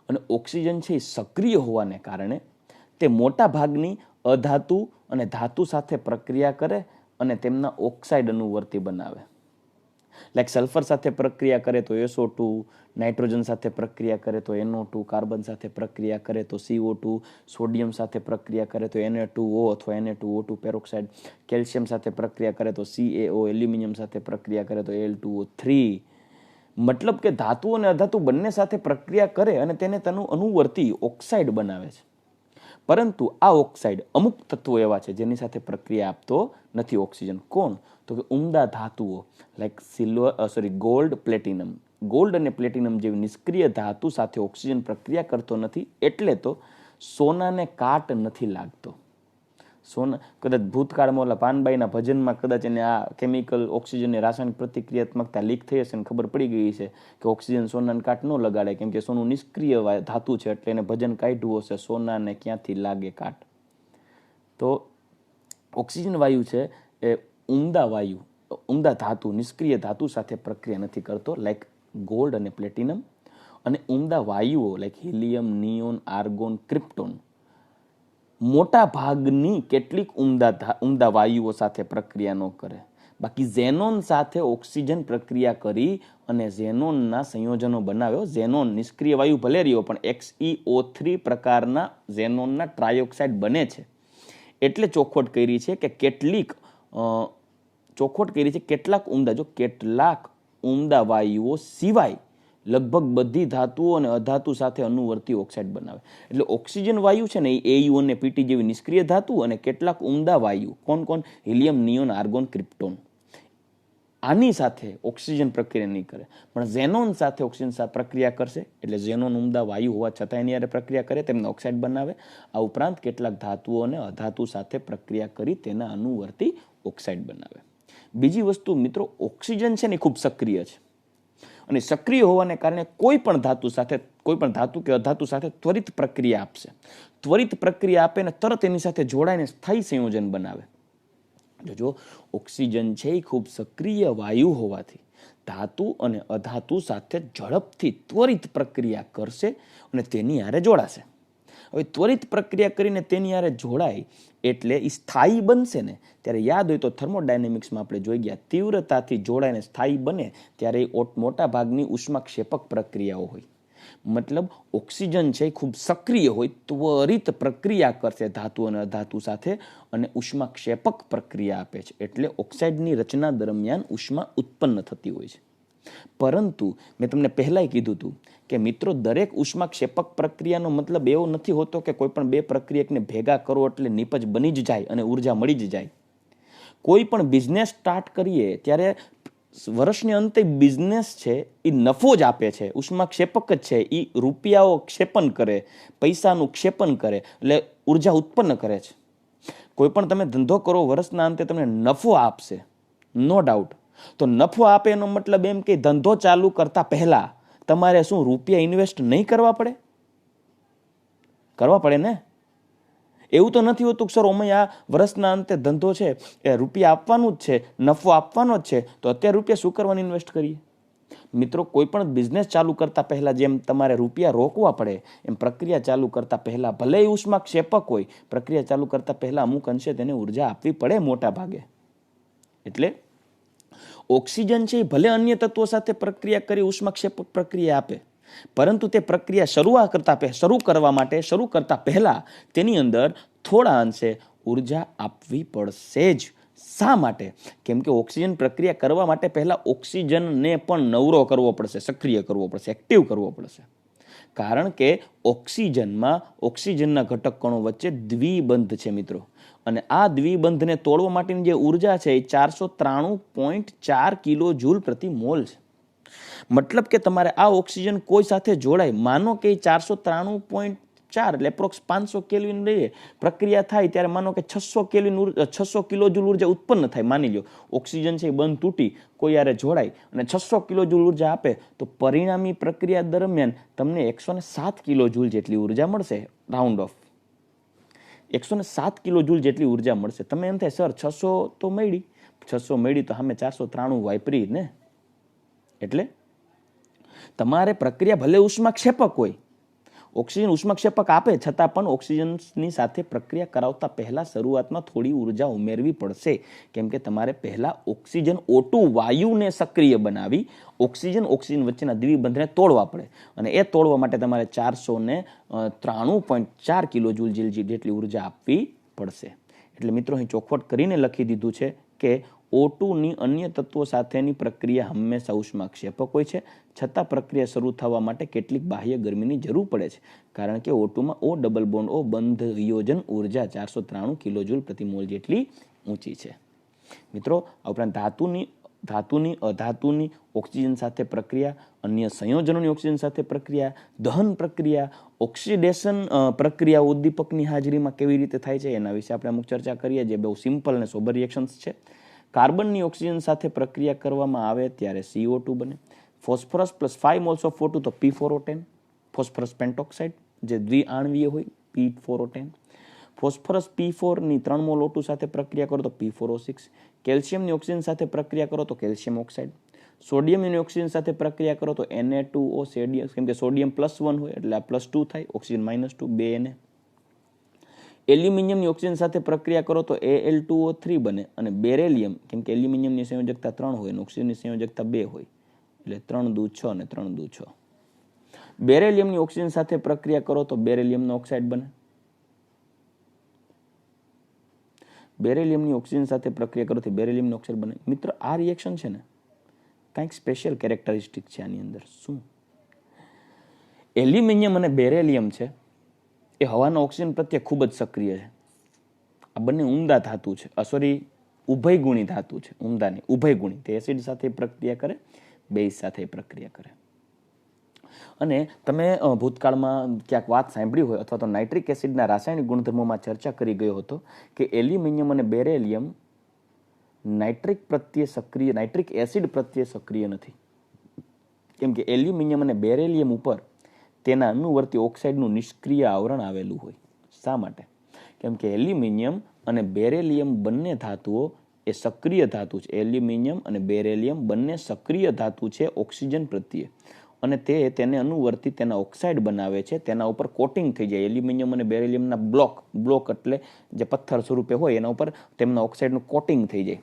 અને ઓક્સિજન છે એ સક્રિય હોવાને કારણે તે મોટા ભાગની અધાતુ અને ધાતુ સાથે પ્રક્રિયા કરે અને તેમના ઓક્સાઇડ અનુવર્તી બનાવે. લાઈક સલ્ફર સાથે પ્રક્રિયા કરે તો SO2, નાઇટ્રોજન સાથે પ્રક્રિયા કરે તો NO2, કાર્બન સાથે પ્રક્રિયા કરે તો CO2, સોડિયમ સાથે પ્રક્રિયા કરે તો Na2O અથવા Na2O2 પેરોક્સાઇડ, કેલ્શિયમ સાથે પ્રક્રિયા કરે તો CaO, એલ્યુમિનિયમ સાથે પ્રક્રિયા કરે તો Al2O3. મતલબ કે ધાતુ અને અધાતુ બંને સાથે પ્રક્રિયા કરે અને તેને તેનું અનુવર્તી ઓક્સાઇડ બનાવે છે. પરંતુ આ ઓક્સાઇડ અમુક તત્વો એવા છે જેની સાથે પ્રક્રિયા આપતો નથી ઓક્સિજન. કોણ? તો કે ઉમદા ધાતુઓ લાઈક ગોલ્ડ, પ્લેટિનમ. ગોલ્ડ અને પ્લેટિનમ જેવી નિષ્ક્રિય ધાતુ સાથે ઓક્સિજન પ્રક્રિયા કરતો નથી, એટલે તો સોનાને કાટ નથી લાગતો. સોના કદાચ ભૂતકાળમાં ઓલા પાનબાઈના ભજનમાં કદાચ એને આ કેમિકલ ઓક્સિજનની રાસાયણિક પ્રતિક્રિયાત્મકતા લીક થઈ હશે ને ખબર પડી ગઈ છે કે ઓક્સિજન સોનાને કાટ ન લગાડે, કેમ કે સોનું નિષ્ક્રિય ધાતુ છે, એટલે એને ભજન કાઢ્યું હશે સોનાને ક્યાંથી લાગે કાટ. તો ઓક્સિજન વાયુ છે એ ઉમદા ધાતુ, નિષ્ક્રિય ધાતુ સાથે પ્રક્રિયા નથી કરતો, લાઈક ગોલ્ડ અને પ્લેટિનમ. અને ઉમદા વાયુઓ like helium, neon, argon, krypton મોટા ભાગની કેટલીક ઉમદા વાયુઓ સાથે પ્રક્રિયા ન કરે. બાકી ઝેનોન સાથે ઓક્સિજન પ્રક્રિયા કરી અને ઝેનોનના સંયોજનો બનાવ્યો. ઝેનોન નિષ્ક્રિય વાયુ ભલે રહ્યો પણ XeO3 પ્રકારના ઝેનોનના ટ્રાયોક્સાઇડ બને છે. એટલે ચોખવટ કરી છે કે કેટલાક ઉમદા વાયુઓ સિવાય લગભગ બધી ધાતુઓ અને અધાતુ સાથે અનુવર્તી ઓક્સાઇડ બનાવે. એટલે ઓક્સિજન વાયુ છે ને એ AU અને PT જેવી નિષ્ક્રિય ધાતુ અને કેટલાક ઉમદા વાયુ કોણ? Helium, neon, argon, krypton. આની સાથે ઓક્સિજન પ્રક્રિયા નહીં કરે પણ ઝેનોન સાથે ઓક્સિજન પ્રક્રિયા કરશે. એટલે ઝેનોન ઉમદા વાયુ હોવા છતાં એની હારે પ્રક્રિયા કરે, તેમને ઓક્સાઇડ બનાવે. આ ઉપરાંત કેટલાક ધાતુઓ અને અધાતુ સાથે પ્રક્રિયા કરી તેના અનુવર્તી ઓક્સાઇડ બનાવે. બીજી વસ્તુ મિત્રો, ઓક્સિજન છે ને ખૂબ સક્રિય છે અને સક્રિય હોવાને કારણે કોઈ પણ ધાતુ કે અધાતુ સાથે ત્વરિત પ્રક્રિયા આપશે. ત્વરિત પ્રક્રિયા આપે ને તરત એની સાથે જોડાઈને સ્થાયી સંયોજન બનાવે. જો ઓક્સિજન છે એ ખૂબ સક્રિય વાયુ હોવાથી ધાતુ અને અધાતુ સાથે ઝડપથી ત્વરિત પ્રક્રિયા કરશે અને તેની હારે જોડાશે. હવે ત્વરિત પ્રક્રિયા કરીને તેની હારે જોડાય એટલે એ સ્થાયી બનશે ને, ત્યારે યાદ હોય તો થર્મોડાયનેમિક્સમાં આપણે જોઈ ગયા, તીવ્રતાથી જોડાઈને સ્થાયી બને ત્યારે મોટા ભાગની ઉષ્માક્ષેપક પ્રક્રિયાઓ હોય. મતલબ ઓક્સિજન છે ખૂબ સક્રિય હોય, ત્વરિત પ્રક્રિયા કરશે ધાતુ અને અધાતુ સાથે અને ઉષ્માક્ષેપક પ્રક્રિયા આપે છે. એટલે ઓક્સાઇડની રચના દરમિયાન ઉષ્મા ઉત્પન્ન થતી હોય છે. પરંતુ મેં તમને પહેલાંય કીધું હતું કે મિત્રો, દરેક ઉષ્માક્ષેપક પ્રક્રિયાનો મતલબ એવો નથી હોતો કે કોઈ પણ બે પ્રક્રિયકને ભેગા કરો એટલે નિપજ બની જ જાય અને ઉર્જા મળી જ જાય. કોઈ પણ બિઝનેસ સ્ટાર્ટ કરીએ ત્યારે વર્ષને અંતે બિઝનેસ છે એ નફો જ આપે છે, ઉષ્માક્ષેપક જ છે, એ રૂપિયાઓ ક્ષેપન કરે, પૈસાનું ક્ષેપન કરે, એટલે ઉર્જા ઉત્પન્ન કરે છે. કોઈ પણ તમે ધંધો કરો વર્ષના અંતે તમને નફો આપશે, નો ડાઉટ. તો નફો આપે એનો મતલબ એમ કે ધંધો ચાલુ કરતા પહેલા તમારે શું રૂપિયા ઇન્વેસ્ટ નહીં કરવા પડે? કરવા પડે ને. એવું તો નથી હોતું કે સર અમે આ વર્ષના અંતે ધંધો છે એ રૂપિયા આપવાનું જ છે, નફો આપવાનો જ છે, તો અત્યારે રૂપિયા શું કરવાની ઇન્વેસ્ટ કરીએ? મિત્રો, કોઈ પણ બિઝનેસ ચાલુ કરતા પહેલા જેમ તમારે રૂપિયા રોકવા પડે એમ પ્રક્રિયા ચાલુ કરતા પહેલા, ભલે એ ઉષ્માક્ષેપક હોય, પ્રક્રિયા ચાલુ કરતા પહેલા અમુક અંશે તેને ઉર્જા આપવી પડે મોટા ભાગે. એટલે ઓક્સિજન છે એ ભલે અન્ય તત્વો સાથે પ્રક્રિયા કરી ઉષ્માક્ષેપક પ્રક્રિયા આપે, પરંતુ તે પ્રક્રિયા શરૂ કરતા પહેલા તેની અંદર થોડા અંશે ઉર્જા આપવી પડશે જ. શા માટે? કેમ કે ઓક્સિજન પ્રક્રિયા કરવા માટે પહેલા ઓક્સિજનને પણ નવરો કરવો પડશે, સક્રિય કરવો પડશે, એક્ટિવ કરવો પડશે. કારણ કે ઓક્સિજનના ઘટક કણો વચ્ચે દ્વિબંધ છે મિત્રો, અને આ દ્વિબંધને તોડવા માટેની જે ઉર્જા છે એ 493.4 કિલો જૂલ પ્રતિ મોલ છે. મતલબ કે તમારે આ ઓક્સિજન કોઈ સાથે જોડાય, માનો કે 493.4 એટલે એપ્રોક્સ 500 કેલ્વિન લઈએ, પ્રક્રિયા થાય ત્યારે માનો કે 600 કિલો જૂલ ઉર્જા ઉત્પન્ન થાય. માની લો ઓક્સિજન છે એ બંધ તૂટી કોઈ યારે જોડાય અને 600 કિલો જૂલ ઉર્જા આપે, તો પરિણામી પ્રક્રિયા દરમિયાન તમને 107 કિલો જૂલ જેટલી ઉર્જા મળશે, રાઉન્ડ ઓફ. 107 કિલો જૂલ જેટલી ઉર્જા મળશે. તમે એમ થાય સર 600 તો મળી, 600 મળી તો સામે 493 વાપરી ને. એટલે તમારે પ્રક્રિયા ભલે ઉષ્માક્ષેપક હોય, ઓક્સિજન ઉષ્માક્ષેપક આપે, છતાં પણ ઓક્સિજનની સાથે પ્રક્રિયા કરાવતા પહેલા શરૂઆતમાં થોડી ઉર્જા ઉમેરવી પડશે. કેમ કે તમારે પહેલા ઓક્સિજન O2 વાયુને સક્રિય બનાવી ઓક્સિજન વચ્ચેના દ્વિબંધને તોડવા પડે, અને એ તોડવા માટે તમારે 493.4 કિલો જૂલ જેટલી ઉર્જા આપવી પડશે. એટલે મિત્રો અહીં ચોખવટ કરીને લખી દીધું છે કે O2ની અન્ય તત્વો સાથેની પ્રક્રિયા હંમેશા ઉષ્માક્ષેપક હોય છે, છતાં પ્રક્રિયા શરૂ થવા માટે કેટલીક બાહ્ય ગરમીની જરૂર પડે છે, કારણ કે O2માં O ડબલ બોન્ડ O બંધ વિયોજન ઉર્જા 493 કિલો જૂલ પ્રતિ મોલ જેટલી ઊંચી છે. મિત્રો, આ ઉપરાંત ધાતુની અધાતુની ઓક્સિજન સાથે પ્રક્રિયા, અન્ય સંયોજનોની ઓક્સિજન સાથે પ્રક્રિયા, દહન પ્રક્રિયા, ઓક્સિડેશન પ્રક્રિયા ઉદ્દીપકની હાજરીમાં કેવી રીતે થાય છે એના વિશે આપણે અમુક ચર્ચા કરીએ, જે બહુ સિમ્પલ અને સોબર રિએક્શન્સ છે. કાર્બનની ઓક્સિજન સાથે પ્રક્રિયા કરવામાં આવે ત્યારે CO2 બને. Phosphorus plus 5 moles of O2 તો P4O10, ફોસ્ફરસ પેન્ટોક્સાઇડ જે દ્વિઆણવીય હોય P4O10. ફોસ્ફરસ P4ની 3 મોલ O2 સાથે પ્રક્રિયા કરો તો P4O6. કેલ્શિયમની ઓક્સિજન સાથે પ્રક્રિયા કરો તો કેલ્શિયમ ઓક્સાઇડ. સોડિયમની ઓક્સિજન સાથે પ્રક્રિયા કરો તો Na2O, કેમ કે સોડિયમ +1 હોય એટલે આ +2 થાય, ઓક્સિજન -2, 2 Na. એલ્યુમિનિયમની ઓક્સિજન સાથે પ્રક્રિયા કરો તો Al2O3 બને, અને બેરેલિયમ, કેમ કે એલ્યુમિનિયમની સંયોજકતા 3 હોય અને ઓક્સિજનની સંયોજકતા 2 હોય, એટલે 3 2 6 અને 3 2 6. બેરેલિયમની ઓક્સિજન સાથે પ્રક્રિયા કરો તો બેરેલિયમનો ઓક્સાઇડ બને. બેરેલિયમની ઓક્સિજન સાથે પ્રક્રિયા કરો તો બેરેલિયમનો ઓક્સાઇડ બને. મિત્ર, આ રિએક્શન છે ને કંઈક સ્પેશિયલ કેરેક્ટરિસ્ટિક છે આની અંદર. શું? એલ્યુમિનિયમ અને બેરેલિયમ છે એ હવાના ઓક્સિજન પ્રત્યે ખૂબ જ સક્રિય છે. આ બંને ઉમદા ધાતુ છે, ઉભયગુણી ધાતુ છે. ઉમદાની ઉભયગુણી, તે એસિડ સાથે પ્રક્રિયા કરે, બેઝ સાથે પ્રક્રિયા કરે. અને તમે ભૂતકાળમાં ક્યાંક વાત સાંભળી હોય અથવા તો નાઇટ્રિક એસિડના રાસાયણિક ગુણધર્મોમાં ચર્ચા કરી ગયો હતો કે એલ્યુમિનિયમ અને બેરેલિયમ નાઇટ્રિક એસિડ પ્રત્યે સક્રિય નથી. કેમ કે એલ્યુમિનિયમ અને બેરેલિયમ ઉપર તેના અનુવર્તી ઓક્સાઇડનું નિષ્ક્રિય આવરણ આવેલું હોય. શા માટે? કેમ કે એલ્યુમિનિયમ અને બેરેલિયમ બંને ધાતુઓ એ સક્રિય ધાતુ છે. એલ્યુમિનિયમ અને બેરેલિયમ બંને સક્રિય ધાતુ છે ઓક્સિજન પ્રત્યે, અને તેને અનુવર્તી તેના ઓક્સાઇડ બનાવે છે, તેના ઉપર કોટિંગ થઈ જાય. એલ્યુમિનિયમ અને બેરેલિયમના બ્લોક એટલે જે પથ્થર સ્વરૂપે હોય એના ઉપર તેમના ઓક્સાઇડનું કોટિંગ થઈ જાય,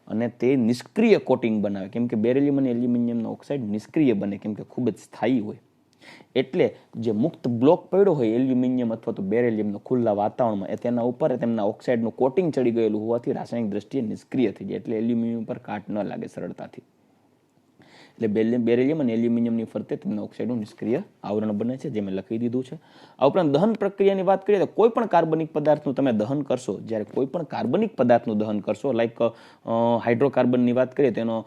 અને તે નિષ્ક્રિય કોટિંગ બનાવે. કેમ કે બેરેલિયમ અને એલ્યુમિનિયમનો ઓક્સાઇડ નિષ્ક્રિય બને, કેમ કે ખૂબ જ સ્થાયી હોય. એટલે જે મુક્ત બ્લોક પડ્યો હોય એલ્યુમિનિયમ અથવા તો બેરેલિયમનો ખુલ્લા વાતાવરણમાં, એ તેના ઉપર તેમના ઓક્સાઇડનું કોટિંગ ચડી ગયેલું હોવાથી રાસાયણિક દ્રષ્ટિએ નિષ્ક્રિય થઈ જાય, એટલે એલ્યુમિનિયમ પર કાટ ન લાગે સરળતાથી. એટલે બેરેલિયમ અને એલ્યુમિનિયમની ફરતે તેમના ઓક્સાઇડનું નિષ્ક્રિય આવરણ બને છે, જે મેં લખી દીધું છે. આ ઉપરાંત દહન પ્રક્રિયાની વાત કરીએ તો કોઈ પણ કાર્બનિક પદાર્થનું તમે દહન કરશો, જ્યારે કોઈ પણ કાર્બનિક પદાર્થનું દહન કરશો, લાઈક હાઇડ્રોકાર્બનની વાત કરીએ તો એનો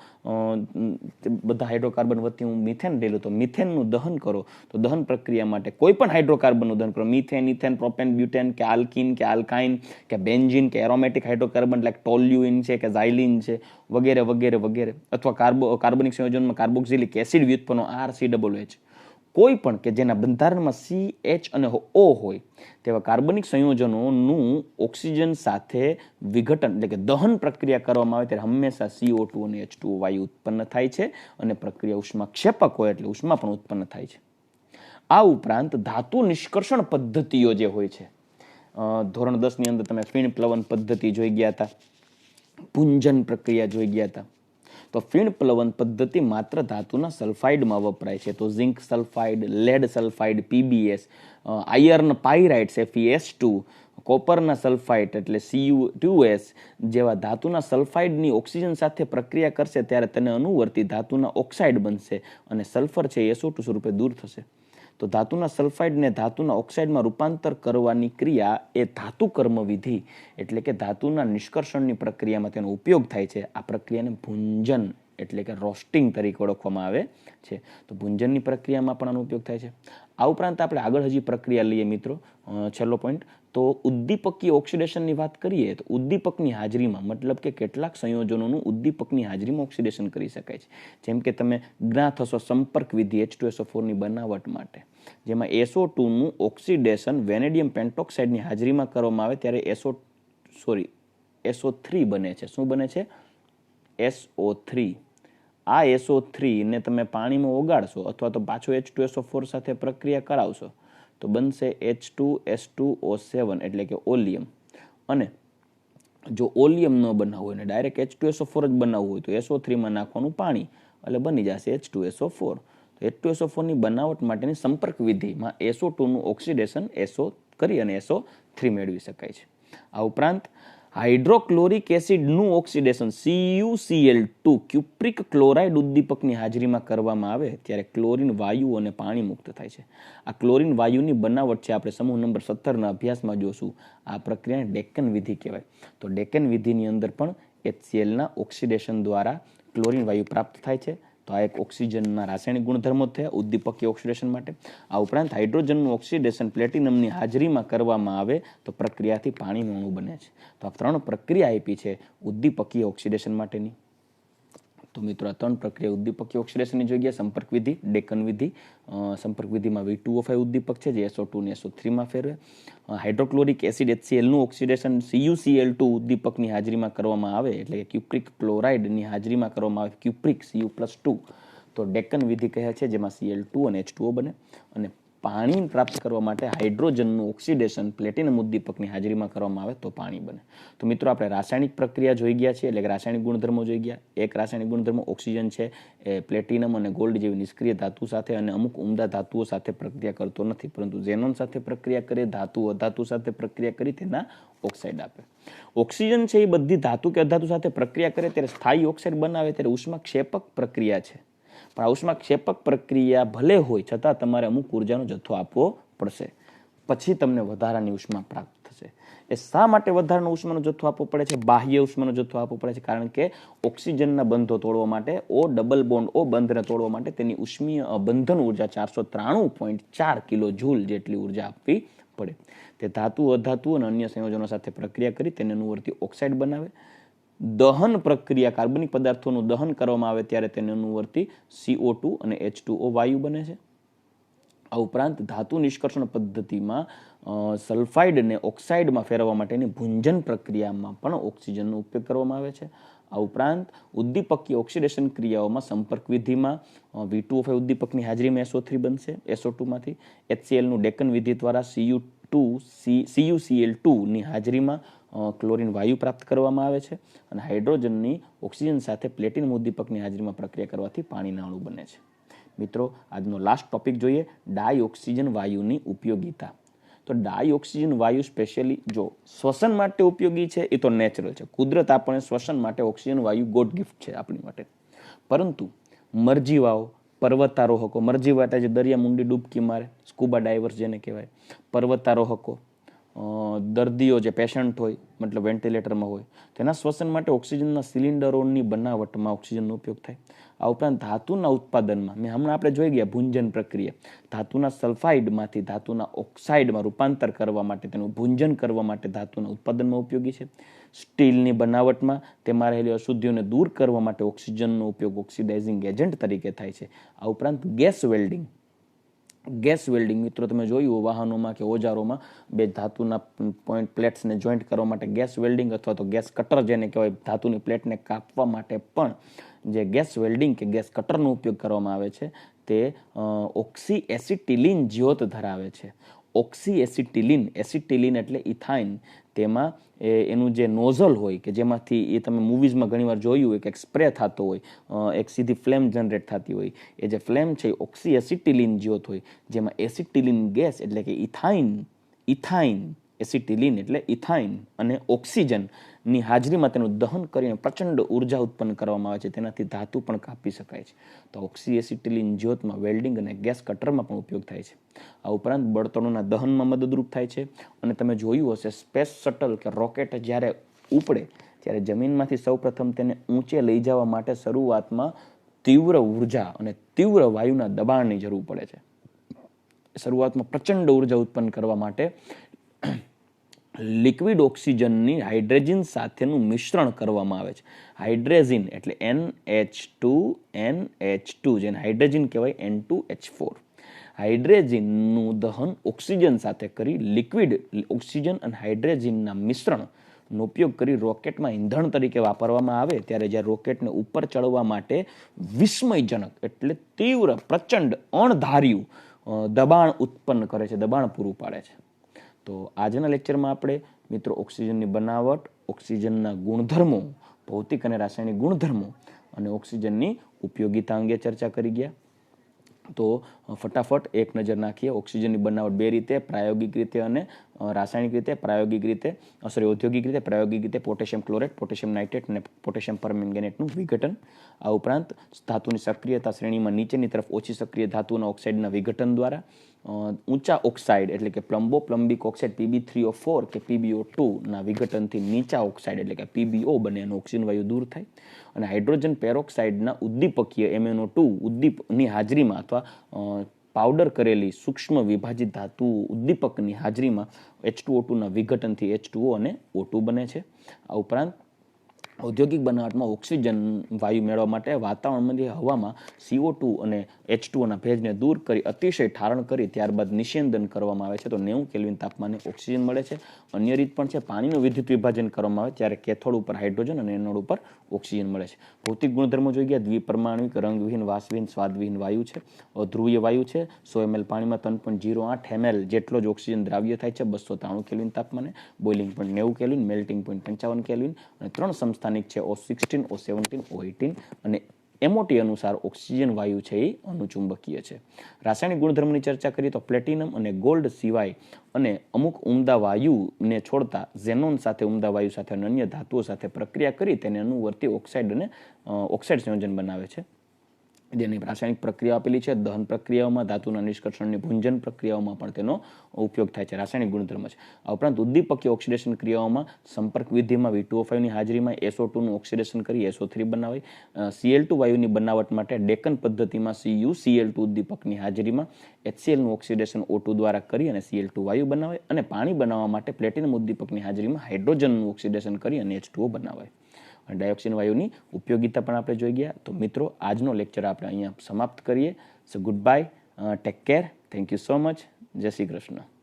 બધા હાઇડ્રોકાર્બન વચ્ચે હું મિથેન લઈ લઉં તો મિથેનનું દહન કરો તો દહન પ્રક્રિયા માટે કોઈ પણ હાઇડ્રોકાર્બનનું દહન કરો, મિથેન, ઇથેન, પ્રોપેન, બ્યુટેન કે આલ્કીન કે આલ્કાઇન કે બેન્ઝીન કે એરોમેટિક હાઇડ્રોકાર્બન લાઈક ટોલ્યુઇન છે કે ઝાઇલિન છે વગેરે વગેરે વગેરે, અથવા કાર્બનિક સંયોજનમાં કાર્બોક્સિલિક એસિડ વ્યુત્પન્નો RCOOH, કોઈ પણ કે જેના બંધારણમાં CH અને O હોય તેવા કાર્બનિક સંયોજનોનું ઓક્સિજન સાથે વિઘટન એટલે કે દહન પ્રક્રિયા કરવામાં આવે ત્યારે હંમેશા CO2 અને H2O વાયુ ઉત્પન્ન થાય છે, અને પ્રક્રિયા ઉષ્માક્ષેપક હોય એટલે ઉષ્મા પણ ઉત્પન્ન થાય છે. આ ઉપરાંત ધાતુ નિષ્કર્ષણ પદ્ધતિઓ જે હોય છે, ધોરણ 10 ની અંદર તમે ફીણ પ્લવન પદ્ધતિ જોઈ ગયા હતા, પુંજન પ્રક્રિયા જોઈ ગયા હતા. તો ફીણ પ્લવન પદ્ધતિ માત્ર ધાતુના સલ્ફાઇડમાં વપરાય છે. તો zinc sulphide, lead sulphide PbS, iron pyrites FeS2, કોપરના સલ્ફાઇડ એટલે Cu2S જેવા ધાતુના સલ્ફાઇડની ઓક્સિજન સાથે પ્રક્રિયા કરશે ત્યારે તેને અનુવર્તી ધાતુના ઓક્સાઇડ બનશે, અને સલ્ફર છે SO2 સ્વરૂપે દૂર થશે. તો ધાતુના સલ્ફાઇડને ધાતુના ઓક્સાઇડમાં રૂપાંતર કરવાની ક્રિયા એ ધાતુ કર્મ વિધિ એટલે કે ધાતુના નિષ્કર્ષણની પ્રક્રિયામાં તેનો ઉપયોગ થાય છે. આ પ્રક્રિયાને ભુંજન એટલે કે રોસ્ટિંગ તરીકે ઓળખવામાં આવે છે. તો ભુંજનની પ્રક્રિયામાં પણ આનો ઉપયોગ થાય છે. આ ઉપરાંત આપણે આગળ હજી પ્રક્રિયા લઈએ મિત્રો, છેલ્લો પોઈન્ટ, તો ઉદ્દીપકીય ઓક્સિડેશનની વાત કરીએ તો ઉદ્દીપકની હાજરીમાં, મતલબ કે કેટલાક સંયોજનોનું ઉદ્દીપકની હાજરીમાં ઓક્સિડેશન કરી શકાય છે. જેમ કે તમે જ્ઞાત હશો સંપર્ક વિધિ H2SO4 ની બનાવટ માટે. જેમાં SO2 નું ઓક્સિડેશન વેનેડિયમ પેન્ટોક્સાઇડની હાજરીમાં કરવામાં આવે ત્યારે SO3 બને છે. શું બને છે? SO3. આ SO3 ને તમે પાણીમાં ઓગાળશો અથવા તો પાછો H2SO4 સાથે પ્રક્રિયા કરાવશો તો બનશે H2S2O7 એટલે કે ઓલિયમ. અને જો ઓલિયમ ન બનાવવું હોય ને ડાયરેક્ટ H2SO4 જ બનાવવું હોય તો SO3 માં નાખવાનું પાણી એટલે બની જશે H2SO4. તો H2SO4 ની બનાવટ માટેની સંપર્ક વિધિમાં SO2 નું ઓક્સિડેશન SO કરી અને SO3 મેળવી શકાય છે. આ ઉપરાંત hydrochloric એસિડનું oxidation CuCl2 cupric chloride ઉદ્દીપકની હાજરીમાં કરવામાં આવે ત્યારે ક્લોરીન વાયુ અને પાણી મુક્ત થાય છે. આ ક્લોરીન વાયુની બનાવટ છે આપણે સમૂહ નંબર 17ના અભ્યાસમાં જોશું. આ પ્રક્રિયાને ડેકન વિધિ કહેવાય. તો ડેકન વિધિની અંદર પણ HClના ઓક્સિડેશન દ્વારા ક્લોરીન વાયુ પ્રાપ્ત થાય છે. તો આ એક ઓક્સિજનના રાસાયણિક ગુણધર્મો થયા ઉદ્દીપકીય ઓક્સિડેશન માટે. આ ઉપરાંત હાઇડ્રોજનનું ઓક્સિડેશન પ્લેટિનમની હાજરીમાં કરવામાં આવે તો પ્રક્રિયાથી પાણીનું અણુ બને છે. તો આ 3 પ્રક્રિયા આપી છે ઉદ્દીપકીય ઓક્સિડેશન માટેની. તો મિત્રો આ 3 પ્રક્રિયા ઉદ્દીપકીય ઓક્સિડેશનની જોઈ ગયા. સંપર્ક વિધિ, ડેકન વિધિ. સંપર્ક વિધિમાં V2O5 ઉદ્દીપક છે જે SO2 ને SO3 માં ફેરવે. હાઇડ્રોક્લોરિક એસિડ HClનું ઓક્સિડેશન CuCl2 ઉદ્દીપકની હાજરીમાં કરવામાં આવે એટલે કે ક્યુપ્રિક ક્લોરાઇડની હાજરીમાં કરવામાં આવે ક્યુપ્રિક Cu+2 તો ડેકન વિધિ કહે છે જેમાં Cl2 અને H2O બને. અને પાણી પ્રાપ્ત કરવા માટે હાઇડ્રોજનનું ઓક્સિડેશન પ્લેટિનમ ઉદ્દીપકની હાજરીમાં કરવામાં આવે તો પાણી બને. તો મિત્રો આપણે રાસાયણિક પ્રક્રિયા જોઈ ગયા છે એટલે કે રાસાયણિક ગુણધર્મો જોઈ ગયા. એક રાસાયણિક ગુણધર્મ ઓક્સિજન છે એ પ્લેટિનમ અને ગોલ્ડ જેવી નિષ્ક્રિય ધાતુ સાથે અને અમુક ઉમદા ધાતુઓ સાથે પ્રક્રિયા કરતો નથી પરંતુ ઝેનોન સાથે પ્રક્રિયા કરે, ધાતુ અધાતુ સાથે પ્રક્રિયા કરી તેના ઓક્સાઇડ આપે. ઓક્સિજન છે એ બધી ધાતુ કે અધાતુ સાથે પ્રક્રિયા કરે ત્યારે સ્થાયી ઓક્સાઇડ બનાવે ત્યારે ઉષ્માક્ષેપક પ્રક્રિયા છે. પણ આ ઉષ્માક્ષેપક પ્રક્રિયા ભલે હોય છતાં તમારે અમુક ઉર્જાનો જથ્થો આપવો પડશે પછી તમને વધારાની ઉષ્મા પ્રાપ્ત થશે. એ શા માટે વધારાનો ઉષ્માનો જથ્થો આપવો પડે છે? બાહ્ય ઉષ્માનો જથ્થો આપવો પડે છે કારણ કે ઓક્સિજનના બંધો તોડવા માટે O ડબલ બોન્ડ O બંધને તોડવા માટે તેની ઉષ્મીય બંધન ઉર્જા 493.4 કિલો જૂલ જેટલી ઉર્જા આપવી પડે. તે ધાતુ અધાતુ અને અન્ય સંયોજનો સાથે પ્રક્રિયા કરી તેને અનુવર્તી ઓક્સાઇડ બનાવે. દહન પ્રક્રિયા કાર્બનિક પદાર્થોનું દહન કરવામાં આવે ત્યારે તેને અનુવર્તી CO2 અને H2O વાયુ બને છે. આ ઉપરાંત ધાતુ નિષ્કર્ષણ પદ્ધતિમાં સલ્ફાઇડને ઓક્સાઇડમાં ફેરવવા માટેની ભુંજન પ્રક્રિયામાં પણ ઓક્સિજનનો ઉપયોગ કરવામાં આવે છે. આ ઉપરાંત ઉદ્દીપકીય ઓક્સિડેશન ક્રિયાઓમાં સંપર્ક વિધિમાં V2O5 ઉદ્દીપકની હાજરીમાં SO3 બનશે SO2માંથી. HClનું ડેકન વિધિ દ્વારા CuCl2 ની હાજરીમાં ક્લોરીન વાયુ પ્રાપ્ત કરવામાં આવે છે અને હાઇડ્રોજનની ઓક્સિજન સાથે પ્લેટિનમ ઉદ્દીપકની હાજરીમાં પ્રક્રિયા કરવાથી પાણીના અણુ બને છે. મિત્રો આજનો લાસ્ટ ટોપિક જોઈએ ડાયઓક્સિજન વાયુની ઉપયોગિતા. તો ડાયઓક્સિજન વાયુ સ્પેશિયલી જો શ્વસન માટે ઉપયોગી છે એ તો નેચરલ છે. કુદરત આપણને શ્વસન માટે ઓક્સિજન વાયુ ગોડ ગિફ્ટ છે આપણી માટે. પરંતુ મરજીવાઓ, પર્વતારોહકો, મરજીવા એટલે જે દરિયા મૂંડી ડૂબકી મારે, સ્કુબા ડાઇવર્સ જેને કહેવાય, પર્વતારોહકો, દર્દીઓ જે પેશન્ટ હોય મતલબ વેન્ટિલેટરમાં હોય તેના શ્વસન માટે ઓક્સિજનના સિલિન્ડરોની બનાવટમાં ઓક્સિજનનો ઉપયોગ થાય. આ ઉપરાંત ધાતુના ઉત્પાદનમાં મેં હમણાં આપણે જોઈ ગયા ભુંજન પ્રક્રિયા ધાતુના સલ્ફાઇડમાંથી ધાતુના ઓક્સાઇડમાં રૂપાંતર કરવા માટે તેનું ભુંજન કરવા માટે ધાતુના ઉત્પાદનમાં ઉપયોગી છે. સ્ટીલની બનાવટમાં તેમાં રહેલી અશુદ્ધિઓને દૂર કરવા માટે ઓક્સિજનનો ઉપયોગ ઓક્સિડાઇઝિંગ એજન્ટ તરીકે થાય છે. આ ઉપરાંત ગેસ વેલ્ડિંગ મિત્રો તમે જોયું વાહનોમાં કે ઓજારોમાં બે ધાતુના પોઈન્ટ પ્લેટ્સને જોઈન્ટ કરવા માટે ગેસ વેલ્ડિંગ અથવા તો ગેસ કટર જેને કહેવાય ધાતુની પ્લેટને કાપવા માટે પણ જે ગેસ વેલ્ડિંગ કે ગેસ કટરનો ઉપયોગ કરવામાં આવે છે તે ઓક્સી એસિટિલિન જ્યોત ધરાવે છે. ઓક્સી એસિટિલિન એટલે ઇથાઇન તેમાં એનું જે નોઝલ હોય કે જેમાંથી એ તમે મૂવીઝમાં ઘણીવાર જોયું હોય કે એક સ્પ્રે થતો હોય એક સીધી ફ્લેમ જનરેટ થતી હોય એ જે ફ્લેમ છે એ ઓક્સી એસિટિલિન જ્યોત હોય જેમાં એસિટિલિન ગેસ એટલે કે ઇથાઇન એસિટિલિન એટલે ઇથાઇન અને ઓક્સિજનની હાજરીમાં તેનું દહન કરીને પ્રચંડ ઉર્જા ઉત્પન્ન કરવામાં આવે છે. તેનાથી ધાતુ પણ કાપી શકાય છે. તો ઓક્સી એસિટિલિન જ્યોતમાં વેલ્ડિંગ અને ગેસ કટરમાં પણ ઉપયોગ થાય છે. આ ઉપરાંત બળતણોના દહનમાં મદદરૂપ થાય છે. અને તમે જોયું હશે સ્પેસ શટલ કે રોકેટ જ્યારે ઉપડે ત્યારે જમીનમાંથી સૌપ્રથમ તેને ઊંચે લઈ જવા માટે શરૂઆતમાં તીવ્ર ઉર્જા અને તીવ્ર વાયુના દબાણની જરૂર પડે છે. શરૂઆતમાં પ્રચંડ ઉર્જા ઉત્પન્ન કરવા માટે લિક્વિડ ઓક્સિજનની હાઇડ્રોજન સાથેનું મિશ્રણ કરવામાં આવે છે. હાઇડ્રોજન એટલે NH2 જેને હાઇડ્રોજન કહેવાય N2H4. હાઇડ્રોજનનું દહન ઓક્સિજન સાથે કરી લિક્વિડ ઓક્સિજન અને હાઇડ્રોજનના મિશ્રણનો ઉપયોગ કરી રોકેટમાં ઈંધણ તરીકે વાપરવામાં આવે ત્યારે જ્યારે રોકેટને ઉપર ચડવા માટે વિસ્મયજનક એટલે તીવ્ર પ્રચંડ અણધાર્યું દબાણ ઉત્પન્ન કરે છે, દબાણ પૂરું પાડે છે. તો આજના લેક્ચરમાં આપણે મિત્રો ઓક્સિજનની બનાવટ, ઓક્સિજનના ગુણધર્મો, ભૌતિક અને રાસાયણિક ગુણધર્મો અને ઓક્સિજનની ઉપયોગિતા અંગે ચર્ચા કરી ગયા. તો ફટાફટ એક નજર નાખીએ. ઓક્સિજનની બનાવટ બે રીતે, પ્રાયોગિક રીતે અને રાસાયણિક રીતે. ઔદ્યોગિક રીતે પ્રાયોગિક રીતે પોટેશિયમ ક્લોરેટ, પોટેશિયમ નાઇટ્રેટ અને પોટેશિયમ પરમેંગેનેટનું વિઘટન. આ ઉપરાંત ધાતુની સક્રિયતા શ્રેણીમાં નીચેની તરફ ઓછી સક્રિય ધાતુના ઓક્સાઇડના વિઘટન દ્વારા ઊંચા ઓક્સાઇડ એટલે કે પ્લમ્બિક ઓક્સાઇડ Pb3O4 કે PbO2 ના વિઘટનથી નીચા ઓક્સાઇડ એટલે કે PbO બને અને ઓક્સિજન વાયુ દૂર થાય. અને હાઇડ્રોજન પેરોક્સાઇડના ઉદ્દીપકીય MnO2 ઉદ્દીપની હાજરીમાં અથવા પાવડર કરેલી સૂક્ષ્મ વિભાજિત ધાતુ ઉદ્દીપકની હાજરીમાં H2O2ના વિઘટનથી H2O અને O2 બને છે. આ ઉપરાંત ઔદ્યોગિક બનાવટમાં ઓક્સિજન વાયુ મેળવવા માટે વાતાવરણમાંથી હવામાં CO2 અને H2Oના ભેજને દૂર કરી અતિશય ઠારણ કરી ત્યારબાદ નિસ્યંદન કરવામાં આવે છે. તો 90 કેલ્વિન તાપમાને ઓક્સિજન મળે છે. અન્ય રીત પણ છે, પાણીનું વિદ્યુત વિભાજન કરવામાં આવે ત્યારે કેથોડ ઉપર હાઇડ્રોજન અને એનોડ ઉપર ઓક્સિજન મળે છે. ભૌતિક ગુણધર્મો જોઈ ગયા. દ્વિપરમાણુિક, રંગવિહીન, વાસવિહીન, સ્વાદવિહીન વાયુ છે. અધ્રુવીય વાયુ છે. 100 ml પાણીમાં 3.08 ml જેટલો જ ઓક્સિજન દ્રાવ્ય થાય છે 293 કેલ્વિન તાપમાને. Boiling point 90 kelvin, melting point 55 kelvin અને 3 સમસ્થાનિક છે O16, O17, O18 અને MOT અનુસાર ઓક્સિજન વાયુ છે એ અનુચુંબકીય છે. રાસાયણિક ગુણધર્મની ચર્ચા કરીએ તો પ્લેટિનમ અને ગોલ્ડ સિવાય અને અમુક ઉમદા વાયુને છોડતા ઝેનોન સાથે ઉમદા વાયુ સાથે અને અન્ય ધાતુઓ સાથે પ્રક્રિયા કરી તેને અનુવર્તી ઓક્સાઇડ સંયોજન બનાવે છે. જેની રાસાયણિક પ્રક્રિયા આપેલી છે. દહન પ્રક્રિયાઓમાં, ધાતુના નિષ્કર્ષણની ભુંજન પ્રક્રિયાઓમાં પણ તેનો ઉપયોગ થાય છે. રાસાયણિક ગુણધર્મ છે. આ ઉપરાંત ઉદ્દીપકીય ઓક્સિડેશન ક્રિયાઓમાં સંપર્ક વિધિમાં V2O5ની હાજરીમાં SO2નું ઓક્સિડેશન કરી SO3 બનાવાય. Cl2 વાયુની બનાવટ માટે ડેકન પદ્ધતિમાં CuCl2 ઉદ્દીપકની હાજરીમાં HClનું ઓક્સિડેશન O2 દ્વારા કરી અને Cl2 વાયુ બનાવાય. અને પાણી બનાવવા માટે પ્લેટિનમ ઉદ્દીપકની હાજરીમાં હાઇડ્રોજનનું ઓક્સિડેશન કરી અને H2O બનાવાય. ડાયોક્સિન વાયુની ઉપયોગિતા પણ આપણે જોઈ ગયા. તો મિત્રો આજનો લેક્ચર આપણે અહીંયા સમાપ્ત કરીએ. સો good bye, take care, thank you so much, જય શ્રી કૃષ્ણ.